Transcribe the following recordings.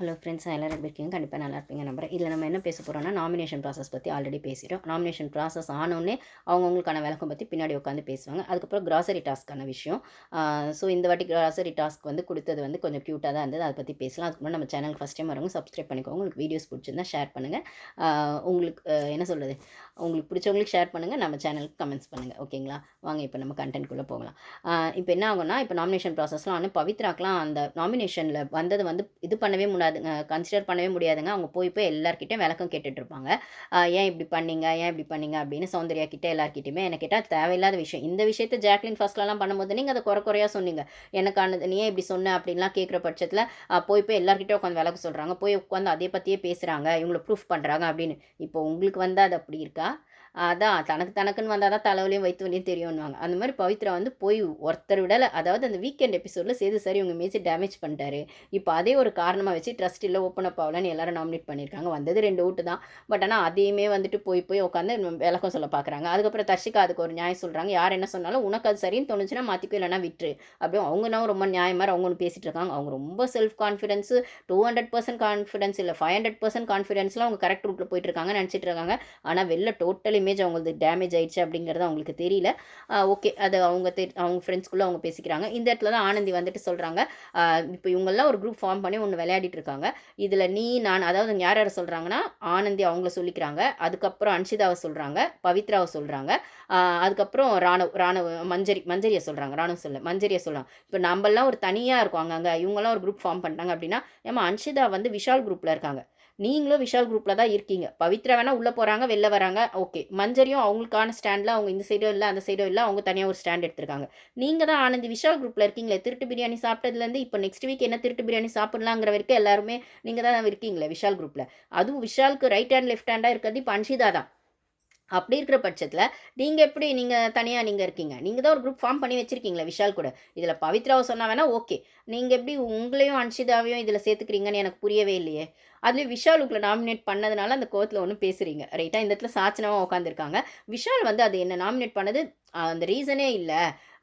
Hello friends, எல்லோரும் எப்படி இருக்கீங்க? கண்டிப்பாக நல்லா இருப்பீங்க நம்புறேன். இதில் நம்ம என்ன பேச போகிறோம்னா, நாமினேஷன் ப்ராசஸ் பற்றி ஆல்ரெடி பேசிட்டோம். நாமினேஷன் ப்ராசஸ் ஆனோடனே அவங்கவுங்களுக்கான விளக்கம் பற்றி பின்னாடி உட்காந்து பேசுவாங்க. அதுக்கப்புறம் கிராசரி டாஸ்க்கான விஷயம். ஸோ இந்த வாட்டி கிராசரி டாஸ்க் வந்து கொடுத்தது வந்து கொஞ்சம் க்யூட்டாக தான் இருந்தது. அதை பற்றி பேசலாம். அதுக்கு முன்னாடி நம்ம சேனலுக்கு ஃபஸ்ட் டைம் வரவங்க சப்ஸ்கிரைப் பண்ணிக்கோங்க. உங்களுக்கு வீடியோஸ் பிடிச்சிருந்தா ஷேர் பண்ணுங்கள். உங்களுக்கு என்ன சொல்கிறது, உங்களுக்கு பிடிச்சவங்களுக்கு ஷேர் பண்ணுங்கள். நம்ம சேனலுக்கு கமெண்ட்ஸ் பண்ணுங்கள். ஓகேங்களா? வாங்க இப்போ நம்ம கண்டென்ட்குள்ளே போகலாம். இப்போ என்ன ஆகும்னா, இப்போ நாமினேஷன் ப்ராசஸ்லாம் ஆனால் பவித்ராக்கெலாம் அந்த நாமினேஷனில் வந்தது வந்து இது பண்ணவே முடியாதுங்க, கன்சிடர் பண்ணவே முடியாதுங்க. அவங்க போய் போய் எல்லார்கிட்டயும் விளக்கம் கேட்டுட்ருப்பாங்க. ஏன் இப்படி பண்ணீங்க? ஏன் இப்படி பண்ணீங்க? அப்படின்னு சௌந்தர்யா கிட்ட எல்லார்கிட்டயுமே. என்ன கேட்டா தேவையில்லாத விஷயம். இந்த விஷயத்த ஜாக்லின் ஃபர்ஸ்ட்லலாம் பண்ணும்போது நீங்க அத குறையா சொன்னீங்க. எனக்கானது நீ ஏன் இப்படி சொன்ன? அப்படின்லாம் கேட்குற பட்சத்தில போய் போய் எல்லார்கிட்டயும் உட்காந்து விளக்கம் சொல்றாங்க. போய் உட்காந்து அதே பத்தியே பேசுறாங்க. இவங்கள ப்ரூஃப் பண்றாங்க அப்படின்னு. இப்போ உங்களுக்கு வந்தா அது அப்படி இருக்கா? அதான் தனக்குன்னு வந்தா தான் தலைவலியும், வயித்து வலியும் தெரியும்னுவாங்க. அந்த மாரி பவித்ரா வந்து போய் ஒருத்தர் விடல. அதாவது அந்த வீக்கெண்ட் எபிசோட்ல சேது சார் இவங்க இமேஜ டேமேஜ் பண்ணிட்டாரு. இப்ப அதே ஒரு காரணமா வச்சு ட்ரஸ்ட் இல்ல, ஓப்பன் அப் ஆவலன்னு எல்லாரும் நாமினேட் பண்ணியிருக்காங்க. வந்தது 2 ஓட்டு தான். பட் ஆனா அதையுமே வந்துட்டு போய் போய் உட்காந்து விளக்கம் சொல்ல பார்க்குறாங்க. அதுக்கப்புறம் தர்ஷிகா அதுக்கு ஒரு நியாயம் சொல்றாங்க. யார் என்ன சொன்னாலும் உனக்கு அது சரின்னு தோணுச்சுன்னா மாத்திக்கோ, இல்லன்னா விட்டுரு. அப்படியே அவங்க என்னவோ ரொம்ப நியாயம் மாரி அவங்க ஒண்ணு பேசிட்டு இருக்காங்க. அவங்க ரொம்ப செல்ஃப் கான்ஃபிடன்ஸ் 200% கான்ஃபிடன்ஸ் இல்ல 500% கான்ஃபிடன்ஸ்ல அவங்க கரெக்ட் ரூட்ல போயிட்டு இருக்காங்கன்னு நெனச்சிட்டு இருக்காங்க. ஆனா வெளில டோட்டல் இமேஜ் அவங்களது டேமேஜ் ஆயிடுச்சு அப்படிங்கிறது அவங்களுக்கு தெரியல. ஓகே, அது அவங்க ஃப்ரெண்ட்ஸ்குள்ள அவங்க பேசிக்கிறாங்க. இந்த இடத்துல தான் ஆனந்தி வந்துட்டு சொல்றாங்க, இப்போ இவங்கெல்லாம் ஒரு குரூப் ஃபார்ம் பண்ணி ஒன்று விளையாடிட்டு இருக்காங்க. இதில் நீ நான், அதாவது யார் யாரை சொல்கிறாங்கன்னா, ஆனந்தி அவங்கள சொல்லிக்கிறாங்க. அதுக்கப்புறம் அன்ஷிதாவை சொல்கிறாங்க, பவித்ராவை சொல்கிறாங்க. அதுக்கப்புறம் ராணவ் மஞ்சரியை சொல்கிறாங்க. ராணுவ சொல்ல மஞ்சரியை சொல்கிறாங்க. இப்போ நம்மலாம் ஒரு தனியாக இருக்கோம் அங்கங்கே, இவங்கெல்லாம் ஒரு குரூப் ஃபார்ம் பண்ணிட்டாங்க அப்படின்னா, ஏமா அன்ஷிதா வந்து விஷால் குரூப்பில் இருக்காங்க, நீங்களும் விஷால் குரூப்பில் தான் இருக்கீங்க. பவித்ரா வேணா உள்ளே போகிறாங்க, வெளில வராங்க, ஓகே. மஞ்சரியும் அவங்களுக்கான ஸ்டாண்டில் அவங்க இந்த சைடும் இல்லை அந்த சைடும் இல்லை, அவங்க தனியாக ஒரு ஸ்டாண்ட் எடுத்திருக்காங்க. நீங்க தான் ஆனந்தி விஷால் குரூப்ல இருக்கீங்களே. திருட்டு பிரியாணி சாப்பிட்டதுலேருந்து இப்போ நெக்ஸ்ட் வீக் என்ன திருட்டு பிரியாணி சாப்பிடலாங்கிற வரைக்கும் எல்லாருமே நீங்க தான் இருக்கீங்களே விஷால் குரூப்ல. அதுவும் விஷாலுக்கு ரைட் ஹேண்ட் லெஃப்ட் ஹேண்டா இருக்கிறது இப்போ அன்ஷிதா தான். அப்படி இருக்கிற பட்சத்தில, நீங்க எப்படி தனியா இருக்கீங்க? நீங்க தான் ஒரு குரூப் ஃபார்ம் பண்ணி வச்சிருக்கீங்களே விஷால் கூட. இதில பவித்ராவ சொன்னா வேணா ஓகே. நீங்க எப்படி உங்களையும் அன்ஷிதாவையும் இதில சேர்த்துக்கிறீங்கன்னு எனக்கு புரியவே இல்லையே. அதுலயும் விஷால் உங்கள நாமினேட் பண்ணதுனால அந்த கோவத்தில ஒண்ணும் பேசுறீங்க. ரைட்டா? இந்த இடத்துல சாச்சனாவும் உட்காந்துருக்காங்க. விஷால் வந்து அது என்ன நாமினேட் பண்ணது அந்த ரீசனே இல்ல.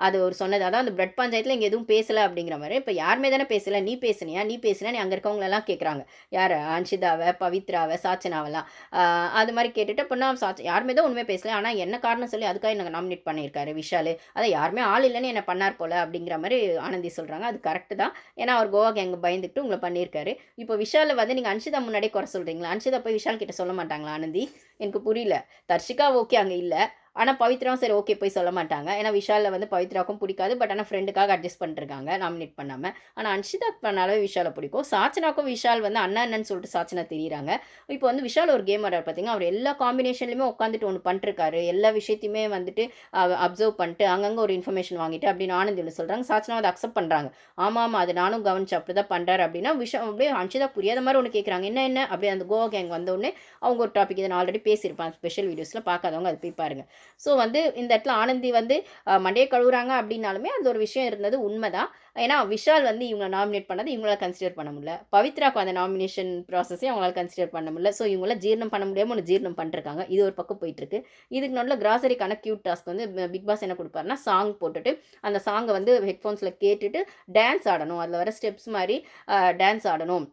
அது ஒரு சொன்னது. அதான் அந்த பிளட் பஞ்சாயத்துல இங்க எதுவும் பேசல அப்படிங்கிற மாரி. இப்ப யாருமே தானே பேசல. நீ பேசுனியா? நீ பேசுனா நீ அங்க இருக்கவங்களலாம் கேட்குறாங்க. யார? அன்ஷிதாவ, பவித்ராவ, சாச்சனாவலாம். ஆ அது மாரி கேட்டுட்டு அப்பன்னா யாருமே தான் ஒண்ணுமே பேசல. ஆனா என்ன காரணம் சொல்லி அதுக்காக என்ன நாமினேட் பண்ணியிருக்காரு விஷாலு. அதான் யாருமே ஆள் இல்லன்னு என்ன பண்ணார் போல அப்படிங்கிற மாரி ஆனந்தி சொல்றாங்க. அது கரெக்ட் தான். ஏன்னா அவர் கோவா கேங் பயந்துகிட்டு உங்கள பண்ணியிருக்காரு. இப்போ விஷால வந்து நீங்க அன்ஷிதா முன்னாடியே குறை சொல்றீங்களா? அன்ஷிதா போய் விஷால் கிட்ட சொல்ல மாட்டாங்களா ஆனந்தி? எனக்கு புரியல. தர்ஷிகா ஓகே அங்க இல்ல. ஆனா பவித்ராவும் சரி ஓகே போய் சொல்ல மாட்டாங்க. ஏன்னா விஷால வந்து பவித்ராவுக்கும் பிடிக்காது. பட் ஆனா ஃப்ரெண்டுக்காக அட்ஜஸ்ட் பண்ணிட்டுருக்காங்க நாமினேட் பண்ணாம. ஆனா அன்ஷிதா பண்ணாலே விஷால பிடிக்கும். சாச்சனாக்கும் விஷால் வந்து அண்ணா அண்ணன்னு சொல்லிட்டு சாச்சனா திரியிறாங்க. இப்போ வந்து விஷால் ஒரு கேம் ஆடுறாரு பார்த்தீங்கன்னா, அவர் எல்லா காம்பினேஷன்லயுமே உட்காந்துட்டு ஒண்ணு பண்ணிட்டுருக்காரு. எல்லா விஷயத்தையுமே வந்துட்டு அப்சர்வ் பண்ணிட்டு அங்கங்க ஒரு இன்ஃபர்மேஷன் வாங்கிட்டு அப்படின்னு ஆனந்தி சொல்றாங்க. சாச்சனா அத அக்செப்ட் பண்றாங்க. ஆமா, ஆமா. அது நானும் கவனிச்சேன். அப்படிதான் பண்றாரு அப்படின்னா, அப்படியே அன்ஷிதா புரியாத மாரி ஒண்ணு கேட்குறாங்க. என்ன என்ன? அப்படியே அந்த கோவா கேங் வந்தவுடனே அவங்க ஒரு டாபிக் இத நான் ஆல்ரெடி பேசியிருப்பேன். ஸ்பெஷல் வீடியோஸ்ல பார்க்காதவங்க அத போய் பாருங்க. ஸோ வந்து இந்த இடத்துல ஆனந்தி வந்து மண்டைய கழுவுறாங்க அப்படின்னாலுமே அந்த ஒரு விஷயம் இருந்தது உண்மைதான். ஏன்னா விஷால் வந்து இவங்கள நாமினேட் பண்ணது இவங்களால கன்சிடர் பண்ண முடியல. பவித்ராக்கு அந்த நாமினேஷன் ப்ராசஸையும் அவங்களால கன்சிடர் பண்ண முடியல. ஸோ இவங்களால ஜீரணம் பண்ண முடியாம ஒண்ணு ஜீரணம் பண்ணிட்டுருக்காங்க. இது ஒரு பக்கம் போயிட்டுருக்கு. இதுக்கு நடுவுல கிராசரிக்கான கியூட் டாஸ்க் வந்து பிக் பாஸ் என்ன குடுப்பாருன்னா, சாங் போட்டுட்டு அந்த சாங்க வந்து ஹெட்ஃபோன்ஸ்ல கேட்டுட்டு டான்ஸ் ஆடணும். அதுல வர ஸ்டெப்ஸ் மாரி டான்ஸ் ஆடணும்.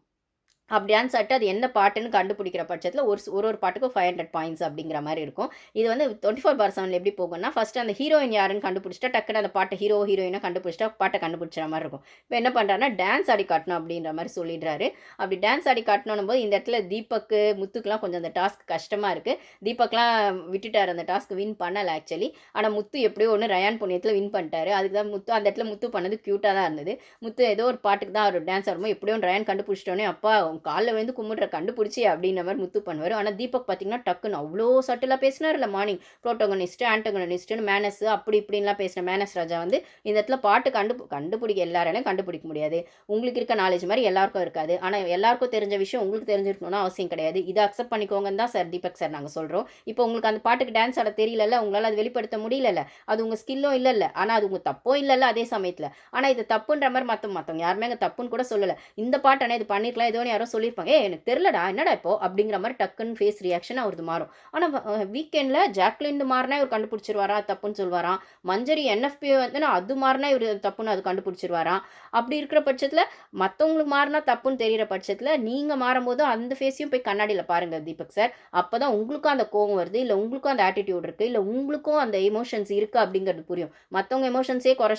அப்படி டான்ஸ் ஆடிட்டு அது என்ன பாட்டுன்னு கண்டுபிடிக்கிற பட்சத்தில ஒரு பாட்டுக்கும் 500 பாயிண்ட்ஸ் அப்படிங்கிற மாரி இருக்கும். இது வந்து 24/7ல எப்படி போகும்னா, ஃபர்ஸ்ட்டு அந்த ஹீரோயின் யாருன்னு கண்டுபிடிச்சுட்டா, டக்குனு அந்த பாட்ட ஹீரோயின கண்டுபிடிச்சுட்டா, பாட்ட கண்டுபிடிச்சிற மாரி இருக்கும். இப்ப என்ன பண்றாருன்னா, டான்ஸ் ஆடி காட்டணும் அப்படின்ற மாரி சொல்லிடுறாரு. அப்படி டான்ஸ் ஆடி காட்டணும்னும்போது, இந்த இடத்துல தீபக்கு, முத்துக்குலாம் கொஞ்சம் அந்த டாஸ்க் கஷ்டமா இருக்கு. தீபக்லாம் விட்டுட்டாரு அந்த டாஸ்க் வின் பண்ணல ஆக்சுவலி. ஆனா முத்து எப்படியோ ஒண்ணு ரயான் புண்ணியத்துல வின் பண்ணிட்டாரு. அதுக்கு தான் முத்து அந்த இடத்துல முத்து பண்ணது கியூட்டா தான் இருந்தது. முத்து ஏதோ ஒரு பாட்டுக்கு தான் அவரு டான்ஸ் ஆடும்போது எப்படியோ ரயான் கண்டுபிடிச்சிட்டோனே, அப்பா கால்ல விழுந்து கும்பிடுற கண்டுபிடிச்சி அப்படின்ற மாரி முத்து பண்ணுவாரு. ஆனா தீபக் பார்த்தீங்கன்னா, டக்குன்னு அவ்ளோ சட்டிலா பேசினாருல்ல மார்னிங். புரோட்டகனிஸ்ட், ஆன்டகனிஸ்ட்னு மேனஸ் அப்படி இப்படின்லாம் பேசின மேனஸ் ராஜா வந்து இந்த இடத்துல பாட்டு கண்டுபிடிக்க எல்லாராலையும் கண்டுபிடிக்க முடியாது. உங்களுக்கு இருக்க நாலேட்ஜ் மாரி எல்லாருக்கும் இருக்காது. ஆனா எல்லாருக்கும் தெரிஞ்ச விஷயம் உங்களுக்கு தெரிஞ்சிருக்கணும்னு அவசியம் கிடையாது. இத அக்செப்ட் பண்ணிக்கோங்கன்னு தான் சார் தீபக் சார் நாங்க சொல்றோம். இப்போ உங்களுக்கு அந்த பாட்டுக்கு டான்ஸ் ஆட தெரியலல்ல, உங்களால அது வெளிப்படுத்த முடியலல்ல. அது உங்க ஸ்கில்லும் இல்லல்ல. ஆனா அது உங்க தப்பும் இல்லல்ல அதே சமயத்துல. ஆனா இது தப்புன்ற மாரி மத்தவங்க யாருமே அங்க தப்புன்னு கூட சொல்லல. இந்த பாட்டு ஆனா இது பண்ணியிருக்கலாம். ஏதோ யாரோ யாரோ சொல்லியிருப்பாங்க, எனக்கு தெரிலடா என்னடா இப்போ அப்படிங்கிற மாதிரி டக்குன்னு ஃபேஸ் ரியாக்ஷன் அவரது மாறும். ஆனால் வீக்கெண்டில் ஜாக்லின் மாறினா இவர் கண்டுபிடிச்சிருவாரா தப்புன்னு சொல்வாராம். மஞ்சரி என்எஃப்பி வந்துன்னா அது மாறினா இவர் தப்புன்னு அது கண்டுபிடிச்சிருவாராம். அப்படி இருக்கிற பட்சத்தில் மற்றவங்களுக்கு மாறினா தப்புன்னு தெரிகிற பட்சத்தில் நீங்கள் மாறும்போது அந்த ஃபேஸையும் போய் கண்ணாடியில் பாருங்கள் தீபக் சார். அப்போ தான் உங்களுக்கும் அந்த கோவம் வருது, இல்லை உங்களுக்கும் அந்த ஆட்டிடியூட் இருக்குது, இல்லை உங்களுக்கும் அந்த எமோஷன்ஸ் இருக்குது அப்படிங்கிறது புரியும். மற்றவங்க எமோஷன்ஸே குறை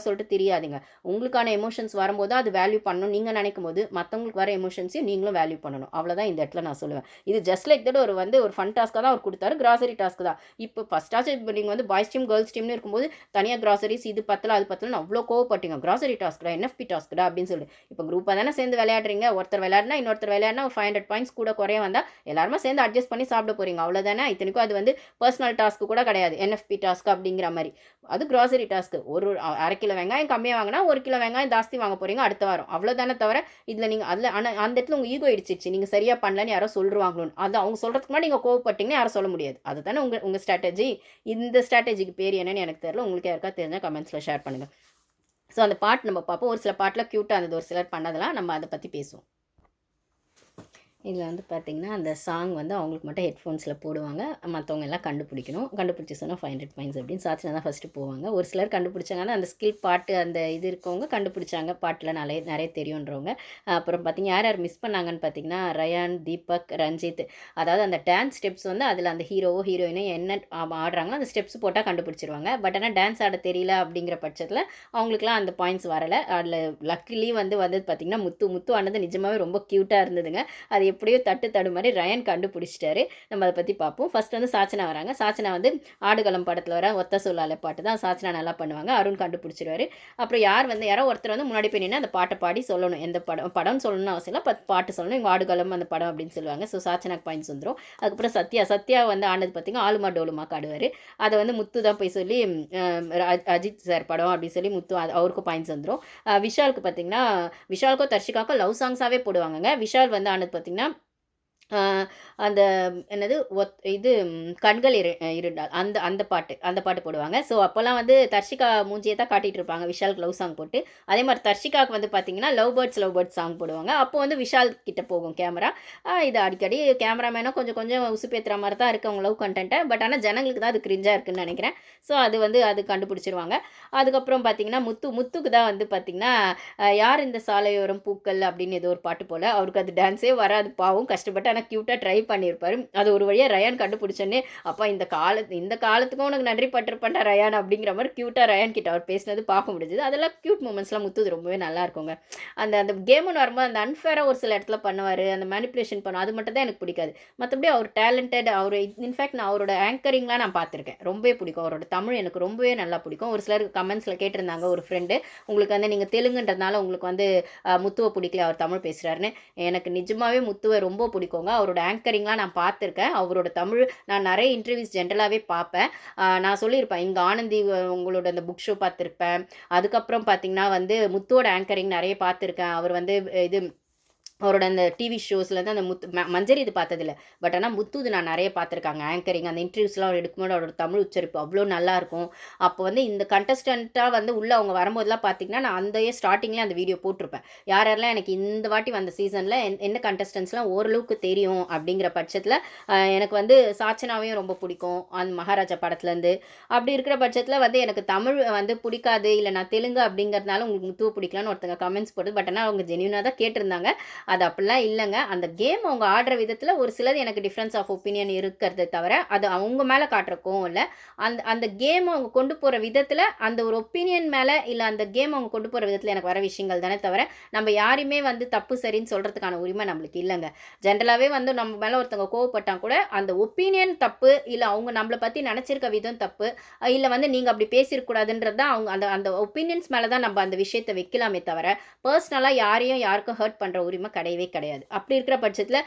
சொல்லிட்டு தெரியாதுங்க. உங்களுக்கான எமோஷன்ஸ் வரும்போது அது வேல்யூ பண்ணணும் நீங்கள் நினைக்கும் போது மற்றவங்களுக்கு வர எமோஷன்ஸையும் நீங்களும் வேல்யூ பண்ணணும். அவ்வளோதான் இந்த இடத்துல நான் சொல்லுவேன். இது ஜஸ்ட் லைக் தட் ஒரு ஃபன் டாஸ்க்காக தான் அவர் கொடுத்தாரு. கிராசரி டாஸ்க் தான். இப்போ ஃபஸ்ட்டாச்சும் இப்போ நீங்கள் வந்து பாய்ஸ் டீம் கேர்ள்ஸ் டீம்னு இருக்கும்போது தனியாக கிராசரிஸ் இது பத்தல அது பத்தலன்னு அவ்வளோ கோவப்பட்டீங்க. கிராசரி டாஸ்க்டா என்எஃப்பி டாஸ்க்டா அப்படின்னு சொல்லி இப்போ குரூப்பாக தானே சேர்ந்து விளையாடுறீங்க. ஒருத்தர் விளையாடினா இன்னொருத்தர் விளையாடினா ஒரு 500 பாயிண்ட்ஸ் கூட குறைய வந்தால் எல்லாருமே சேர்ந்து அட்ஜஸ்ட் பண்ணி சாப்பிட போகிறீங்க. அவ்வளோதானே. இத்தனைக்கும் அது வந்து பர்சனல் டாஸ்க்கு கூட கிடையாது. என்எஃப்பி டாஸ்க் அப்படிங்கிற மாதிரி. அது கிராசரி டாஸ்க்கு. ஒரு 1/2 கிலோ வெங்காயம் கம்மியாக வாங்கினா 1 கிலோ வெங்காயம் ஜாஸ்தி வாங்க போகிறீங்க அடுத்த வாரம். அவ்வளோதானே தவிர இதில் நீங்கள் அதில் ஆனால் அந்த இடத்துல உங்கள் ஈகோ இடிச்சிச்சு. நீங்கள் சரியாக பண்ணலன்னு யாரோ சொல்லிருவாங்களோன்னு. அது அவங்க சொல்கிறதுக்கு முன்னாடி நீங்கள் கோவப்பட்டீங்கன்னு யாரும் சொல்ல முடியாது. அதுதானே உங்கள் ஸ்ட்ராட்டஜி. இந்த ஸ்ட்ராட்டஜிக்கு பேர் என்னன்னு எனக்கு தெரியல. உங்களுக்கு யாருக்கா தெரிஞ்சால் கமெண்ட்ஸில் ஷேர் பண்ணுங்கள். ஸோ அந்த பாட்டு நம்ம பார்ப்போம். ஒரு சில பாட்டில் க்யூட்டாக இருந்தது, ஒரு சிலர் பண்ணதெல்லாம் நம்ம அதை பற்றி பேசுவோம். இதில் வந்து பார்த்திங்கன்னா அந்த சாங் வந்து அவங்களுக்கு மட்டும் ஹெட்ஃபோன்ஸில் போடுவாங்க. மற்றவங்க எல்லாம் கண்டுபிடிக்கணும். கண்டுபிடிச்சி சொன்னால் 500 பாயிண்ட்ஸ் அப்படின்னு சாச்சனா தான் ஃபஸ்ட்டு போவாங்க. ஒரு சிலர் கண்டுபிடிச்சாங்கன்னா அந்த ஸ்கில் பாட்டு அந்த இது இருக்கவங்க கண்டுபிடிச்சாங்க. பாட்டில் நிறைய தெரியுன்றவங்க. அப்புறம் பார்த்திங்க யார் யார் மிஸ் பண்ணாங்கன்னு பார்த்திங்கன்னா ரயான், தீபக், ரஞ்சித். அதாவது அந்த டான்ஸ் ஸ்டெப்ஸ் வந்து அதில் அந்த ஹீரோவோ ஹீரோயினோ என்ன ஆடுறாங்களோ அந்த ஸ்டெப்ஸ் போட்டால் கண்டுபிடிச்சிருவாங்க. பட் ஆனால் டான்ஸ் ஆட தெரியல அப்படிங்கிற பட்சத்தில் அவங்களுக்குலாம் அந்த பாயிண்ட்ஸ் வரலை. அதில் லக்கிலி வந்தது பார்த்திங்கன்னா முத்து ஆனது நிஜமாகவே ரொம்ப க்யூட்டாக இருந்ததுங்க. அது எப்படியோ தடுமாறி ரயன் கண்டுபிடிச்சிட்டாரு. நம்ம அதை பற்றி பார்ப்போம். ஃபர்ஸ்ட் வந்து சாச்சனா வராங்க. சாச்சனா வந்து ஆடுகளம் படத்தில் வர ஒத்த சொல்லால பாட்டு தான் சாச்சனா நல்லா பண்ணுவாங்க. அருண் கண்டுபிடிச்சிருவாரு. அப்புறம் யாரோ ஒருத்தர் வந்து முன்னாடி போய் நின்று அந்த பாட்டை பாடி சொல்லணும். எந்த படம் சொல்லணும்னு அவசியம் இல்லை, பாட்டு சொல்லணும். இவங்க ஆடுகளம் அந்த படம் அப்படின்னு சொல்லுவாங்க. ஸோ சாச்சனாக்கு பாயிண்ட்ஸ் வந்துடும். அதுக்கப்புறம் சத்யா வந்து ஆனது பார்த்தீங்கன்னா ஆளுமா டோலுமா ஆடுவார். அதை வந்து முத்து தான் போய் சொல்லி அஜித் சார் படம் அப்படின்னு சொல்லி முத்து அவருக்கும் பாயிண்ட்ஸ் வந்துடும். விஷாலுக்கு பார்த்தீங்கன்னா விஷாலுக்கும் தர்ஷிகாவுக்கும் லவ் சாங்ஸாகவே போடுவாங்கங்க. விஷால் வந்து ஆனது பார்த்தீங்கன்னா அந்த என்னது இது கண்கள் இருண்டால் அந்த பாட்டு போடுவாங்க. ஸோ அப்போல்லாம் வந்து தர்ஷிகா மூஞ்சியை தான் காட்டிகிட்டு இருப்பாங்க விஷாலுக்கு லவ் சாங் போட்டு. அதே மாதிரி தர்ஷிகாவுக்கு வந்து பார்த்தீங்கன்னா லவ் பேர்ட்ஸ் சாங் போடுவாங்க. அப்போ வந்து விஷால் கிட்ட போகும் கேமரா. இது அடிக்கடி கேமராமேனும் கொஞ்சம் உசுப்பேத்துற மாதிரி தான் இருக்குது அவங்க லவ் கண்டென்ட்டை. பட் ஆனால் ஜனங்களுக்கு தான் அது கிரிஞ்சாக இருக்குன்னு நினைக்கிறேன். ஸோ அது கண்டுபிடிச்சிருவாங்க. அதுக்கப்புறம் பார்த்தீங்கன்னா முத்துக்கு தான் வந்து பார்த்தீங்கன்னா யார் இந்த சாலையோரம் பூக்கள் அப்படின்னு ஏதோ ஒரு பாட்டு போல். அவருக்கு அது டான்ஸே வராது பாவம், கஷ்டப்பட்டு ஆனால் க்யூட்டாக ட்ரை பண்ணியிருப்பார். அது ஒரு வழியாக ரயான் கண்டுபிடிச்சோன்னே அப்பா இந்த காலத்துக்கும் உனக்கு நன்றி பட்டிருப்பேன்டா ரயான் அப்படிங்கிற மாதிரி க்யூட்டாக ரயான் கிட்ட அவர் பேசினது பார்க்க முடிஞ்சுது. அதெல்லாம் க்யூட் மூமெண்ட்ஸ்லாம் முத்துது ரொம்பவே நல்லா இருக்குங்க. அந்த கேம்னு வரும்போது அந்த அன்ஃபேராக ஒரு சில இடத்துல பண்ணுவார், அந்த மேனிப்புலேஷன் பண்ணும், அது மட்டும் தான் எனக்கு பிடிக்காது. மற்றபடி அவர் டேலண்டட். இன்ஃபேக்ட் நான் அவரோட ஆங்கரிங்லாம் நான் பார்த்துருக்கேன், ரொம்பவே பிடிக்கும். அவரோட தமிழ் எனக்கு ரொம்பவே நல்லா பிடிக்கும். ஒரு சிலர் கமெண்ட்ஸில் கேட்டிருந்தாங்க, ஒரு ஃப்ரெண்டு உங்களுக்கு வந்து நீங்கள் தெலுங்குன்றதுனால உங்களுக்கு வந்து முத்துவை பிடிக்கல அவர் தமிழ் பேசுகிறாருன்னு. எனக்கு நிஜமாகவே முத்துவை ரொம்ப பிடிக்குங்க. அவரோட ஆங்கரிங்லாம் நான் பார்த்துருக்கேன். அவரோட தமிழ் நான் நிறைய இன்டர்வியூஸ் ஜென்ரலாகவே பார்ப்பேன். நான் சொல்லியிருப்பேன் இங்கே ஆனந்தி உங்களோட அந்த புக் ஷோ பார்த்துருப்பேன். அதுக்கப்புறம் பார்த்தீங்கன்னா வந்து முத்துவோட ஆங்கரிங் நிறைய பார்த்துருக்கேன். அவர் வந்து இது அவரோட அந்த டிவி ஷோஸ்லேருந்து அந்த மஞ்சரி இது பார்த்ததில்ல. பட் ஆனால் முத்து நான் நிறைய பார்த்துருக்காங்க ஆங்கரிங். அந்த இன்டர்வியூஸ்லாம் அவர் எடுக்கும்போது அவரோட தமிழ் உச்சரிப்பு அவ்வளோ நல்லாயிருக்கும். அப்போ வந்து இந்த கண்டஸ்டண்ட்டாக வந்து உள்ளே அவங்க வரும்போதெல்லாம் பார்த்தீங்கன்னா நான் அந்த ஸ்டார்டிங்லேயே அந்த வீடியோ போட்டிருப்பேன். யாரெல்லாம் எனக்கு இந்த வாட்டி வந்த சீசனில் என்ன கண்டஸ்டன்ஸ்லாம் ஓரளவுக்கு தெரியும் அப்படிங்கிற பட்சத்தில் எனக்கு வந்து சாச்சனாவையும் ரொம்ப பிடிக்கும் அந்த மகாராஜா படத்துலேருந்து. அப்படி இருக்கிற பட்சத்தில் வந்து எனக்கு தமிழ் வந்து பிடிக்காது, இல்லை நான் தெலுங்கு அப்படிங்கிறதுனால உங்களுக்கு முத்துவை பிடிக்கலான்னு ஒருத்தங்க கமெண்ட்ஸ் போட்டு. பட் ஆனால் அவங்க ஜென்யூனாக தான் கேட்டிருந்தாங்க. அது அப்படிலாம் இல்லைங்க. அந்த கேம் அவங்க ஆடுற விதத்தில் ஒரு சிலது எனக்கு டிஃப்ரென்ஸ் ஆஃப் ஒப்பீனியன் இருக்கிறது தவிர அது அவங்க மேலே காட்டுறக்கும் இல்லை. அந்த கேம் அவங்க கொண்டு போகிற விதத்தில் அந்த ஒரு ஒப்பீனியன் மேலே இல்லை அந்த கேம் அவங்க கொண்டு போகிற விதத்தில் எனக்கு வர விஷயங்கள் தானே தவிர நம்ம யாரையுமே வந்து தப்பு சரின்னு சொல்கிறதுக்கான உரிமை நம்மளுக்கு இல்லைங்க. ஜென்ரலாகவே வந்து நம்ம மேலே ஒருத்தவங்க கோவப்பட்டால் கூட அந்த ஒப்பீனியன் தப்பு, இல்லை அவங்க நம்மளை பற்றி நினச்சிருக்க விதம் தப்பு, இல்லை வந்து நீங்கள் அப்படி பேசியிருக்கூடாதுன்றது தான் அவங்க அந்த ஒப்பீனியன்ஸ் மேலே தான் நம்ம அந்த விஷயத்தை வைக்கலாமே தவிர பர்சனலாக யாருக்கும் ஹர்ட் பண்ணுற உரிமை கிடையாது. அப்படி இருக்கிற பட்சத்தில்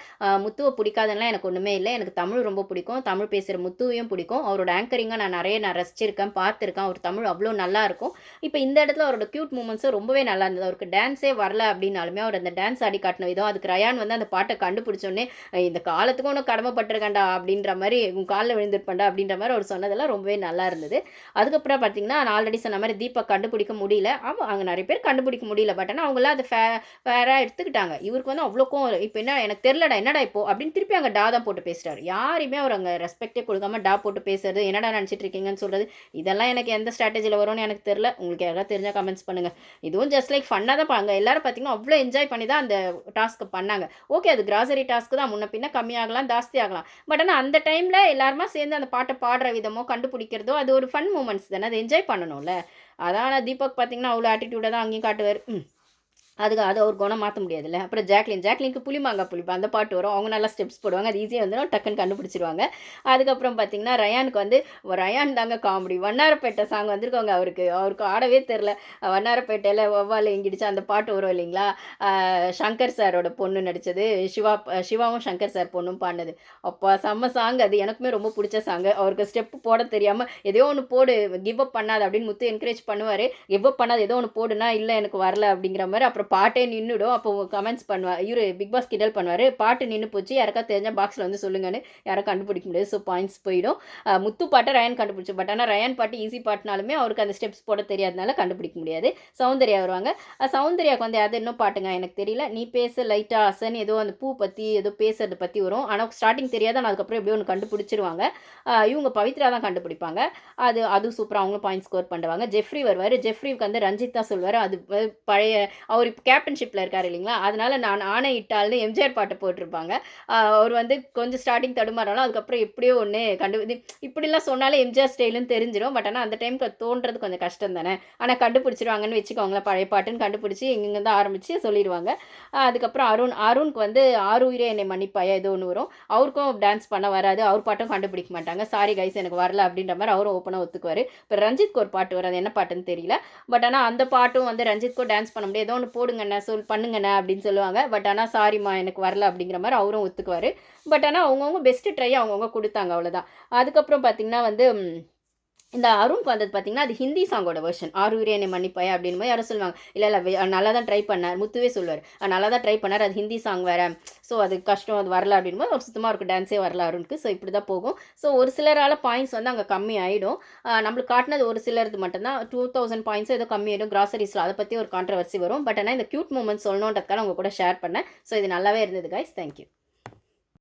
முத்துவை பிடிக்காதுலாம் எனக்கு ஒன்றுமே இல்லை. எனக்கு தமிழ் ரொம்ப பிடிக்கும். தமிழ் பேசுகிற முத்துவையும் பிடிக்கும். அவரோட ஆங்கரிங்கை நான் ரசிச்சிருக்கேன், பார்த்துருக்கேன். அவர் தமிழ் அவ்வளோ நல்லா இருக்கும். இப்போ இந்த இடத்துல அவரோட க்யூட் மூமெண்ட்ஸும் ரொம்பவே நல்லா இருந்தது. அவருக்கு டான்ஸே வரல அப்படின்னாலுமே அவர் அந்த டான்ஸ் ஆடி காட்டின விதம், அதுக்கு ரயான் வந்து அந்த பாட்டை கண்டுபிடிச்சோன்னே இந்த காலத்துக்கும் உனக்கு கடமைப்பட்டிருக்கேன்டா அப்படின்ற மாதிரி உன் காலில் விழுந்திருப்பேன்டா அப்படின்ற மாதிரி அவர் சொன்னதெல்லாம் ரொம்பவே நல்லா இருந்தது. அதுக்கப்புறம் பார்த்தீங்கன்னா நான் ஆல்ரெடி சொன்ன மாதிரி தீபக் கண்டுபிடிக்க முடியல. அங்கே நிறைய பேர் கண்டுபிடிக்க முடியல. பட் ஆனால் அவங்களாம் அதை ஃபேராக எடுத்துக்கிட்டாங்க. இவர் இவருக்கு வந்து அவ்வளோ கோவம் வரும். இப்போ என்ன எனக்கு தெரிலடா என்னடா இப்போ அப்படின்னு திருப்பி அங்கே டா தான் போட்டு பேசுறாரு. யாரையுமே அவர் அங்கே ரெஸ்பெக்டே கொடுக்காம டா போட்டு பேசுறது, என்னடா நினச்சிட்டு இருக்கீங்கன்னு சொல்றது, இதெல்லாம் எனக்கு எந்த ஸ்ட்ராட்டஜியில் வரும்னு எனக்கு தெரில. உங்களுக்கு யாராவது தெரிஞ்சால் கமெண்ட்ஸ் பண்ணுங்கள். இதுவும் ஜஸ்ட் லைக் ஃபன்னாக தான் பாங்க. எல்லாரும் பார்த்தீங்கன்னா அவ்வளோ என்ஜாய் பண்ணி தான் அந்த டாஸ்க்கு பண்ணாங்க. ஓகே, அது கிராசரி டாஸ்க்கு தான், முன்ன பின்ன கம்மியாகலாம் ஜாஸ்தி ஆகலாம். பட் ஆனால் அந்த டைமில் எல்லாருமா சேர்ந்து அந்த பாட்டை பாடுற விதமோ கண்டுபிடிக்கிறதோ அது ஒரு ஃபன் மூமெண்ட்ஸ் தானே, அதை என்ஜாய் பண்ணணும்ல. அதான் தீபக் பார்த்தீங்கன்னா அவ்வளோ ஆட்டிடியூடாக தான் அங்கேயும் காட்டுவார். அது அவர் குணம் மாற்ற முடியாதுல்ல. அப்புறம் ஜாக்லினுக்கு புளிமாங்காய் புளிப்பா அந்த பாட்டு வரும். அவங்க நல்லா ஸ்டெப்ஸ் போடுவாங்க. அது ஈஸியாக வந்துடும், டக்குன்னு கண்டுபிடிச்சிருவாங்க. அதுக்கப்புறம் பார்த்தீங்கன்னா ரயானுக்கு வந்து ரயான் தாங்க காமெடி. வண்ணாரப்பேட்டை சாங் வந்திருக்கவங்க அவருக்கு ஆடவே தெரில. வண்ணாரப்பேட்டையில் வவ்வால் எங்கிடுச்சு அந்த பாட்டு வரும் இல்லைங்களா, சங்கர் சாரோட பொண்ணு நடித்தது, சிவாவும் சங்கர் சார் பொண்ணும் பாடினது. அப்பா செம்ம சாங் அது, எனக்குமே ரொம்ப பிடிச்ச சாங்கு. அவருக்கு ஸ்டெப்பு போட தெரியாமல் ஏதோ ஒன்று போடு, கிவ் அப் பண்ணாது அப்படின்னு முத்து என்கரேஜ் பண்ணுவார். கிவ் அப் பண்ணாது ஏதோ ஒன்று போடுனா இல்லை எனக்கு வரல அப்படிங்கிற மாதிரி. அப்புறம் பாட்டே நின்றுடும். அப்போ கமெண்ட்ஸ் பண்ணுவார், இவர் பிக் பாஸ் கிண்டல் பண்ணுவார், பாட்டு நின்று போச்சு யாருக்கா தெரிஞ்சால் பாக்ஸில் வந்து சொல்லுங்கன்னு. யாரும் கண்டுபிடிக்க முடியாது. ஸோ பாயிண்ட்ஸ் போயிடும். முத்து பாட்டை ரயான் கண்டுபிடிச்சு, பட் ஆனால் ரயான் பாட்டு ஈஸி பாட்டுனாலுமே அவருக்கு அந்த ஸ்டெப்ஸ் போட தெரியாதனால கண்டுபிடிக்க முடியாது. சௌந்தர்யா வருவாங்க. சௌந்தர்யாவுக்கு வந்து அது இன்னும் பாட்டுங்க எனக்கு தெரியல, நீ பேச லைட்டாக அசன் ஏதோ அந்த பூ பற்றி ஏதோ பேசுறது பற்றி வரும். ஆனால் ஸ்டார்டிங் தெரியாது, ஆனால் அதுக்கப்புறம் எப்படியோ ஒன்று கண்டுபிடிச்சிருவாங்க. இவங்க பவித்ரா தான் கண்டுபிடிப்பாங்க. அது சூப்பராக அவங்களும் பாயிண்ட் ஸ்கோர் பண்ணுவாங்க. ஜெஃப்ரி வருவார். ஜெஃப்ரிக்கு வந்து ரஞ்சித் தான் சொல்வார். அது பழைய அவர் இப்போ கேப்டன்ஷிப்பில் இருக்கார் இல்லைங்களா, அதனால் நான் ஆணையிட்டால்னு எம்ஜிஆர் பாட்டு போட்டிருப்பாங்க. அவர் வந்து கொஞ்சம் ஸ்டார்டிங் தடுமாறாலும் அதுக்கப்புறம் எப்படியோ ஒன்று இப்படிலாம் சொன்னாலே எம்ஜிஆர் ஸ்டைலுன்னு தெரிஞ்சிடும். பட் ஆனால் அந்த டைமுக்கு தோன்றது கொஞ்சம் கஷ்டம் தானே. ஆனால் கண்டுபிடிச்சிருவாங்கன்னு வச்சுக்கோங்களேன். பழைய பாட்டுன்னு கண்டுபிடிச்சி இங்கே தான் ஆரம்பித்து சொல்லிடுவாங்க. அதுக்கப்புறம் அருணுக்கு வந்து ஆறுயிரே என்னை மன்னிப்பாயா ஏதோ ஒன்று வரும். அவருக்கும் டான்ஸ் பண்ண வராது, அவர் பாட்டும் கண்டுபிடிக்க மாட்டாங்க. சாரி கைஸ் எனக்கு வரல அப்படின்ற மாதிரி அவரும் ஓப்பனாக ஒத்துக்குவார். இப்போ ரஞ்சித்க்கு ஒரு பாட்டு வரும், அது என்ன பாட்டுன்னு தெரியல. பட் ஆனால் அந்த பாட்டும் வந்து ரஞ்சித்க்கும் டான்ஸ் பண்ண முடியாது, ஏதோ ஒன்று போடுங்கண்ணா பண்ணுங்கண்ணா அப்படின்னு சொல்லுவாங்க. பட் ஆனால் சாரிம்மா எனக்கு வரல அப்படிங்கிற மாதிரி அவரும் ஒத்துக்குவார். பட் ஆனால் அவங்கவுங்க பெஸ்ட்டு ட்ரை அவங்கவுங்க கொடுத்தாங்க, அவ்வளோதான். அதுக்கப்புறம் பார்த்திங்கன்னா வந்து இந்த அருணுக்கு வந்தது பார்த்தீங்கன்னா அது ஹிந்தி சாங்கோட வெர்ஷன். ஆறுயிரே என்னை மன்னிப்பாயா அப்படின்னு போது யாரும் சொல்லுவாங்க, இல்லை நல்லா தான் ட்ரை பண்ணார். முத்துவே சொல்லுவார், நல்லா தான் ட்ரை பண்ணார், அது ஹிந்தி சாங் வேறு, ஸோ அது கஷ்டம், அது வரல அப்படின்னு போது சுத்தமாக அவருக்கு டான்ஸே வரல அருணுக்கு. ஸோ இப்படி தான் போகும். ஸோ ஒரு சிலரால் பாயிண்ட்ஸ் வந்து அங்கே கம்மி ஆகிடும். நம்மளுக்கு காட்டினது ஒரு சிலருக்கு மட்டும்தான் 2000 பாயிண்ட்ஸும் ஏதோ கம்மி ஆகிடும் கிராசரிஸில். அதை பற்றி ஒரு கான்ட்ரவர்சி வரும். பட் ஆனால் இந்த க்யூட் மூமெண்ட்ஸ் சொல்லணுன்றதுக்காக அவங்க கூட ஷேர் பண்ணேன். ஸோ இது நல்லாவே இருந்தது கைஸ். தேங்க்யூ.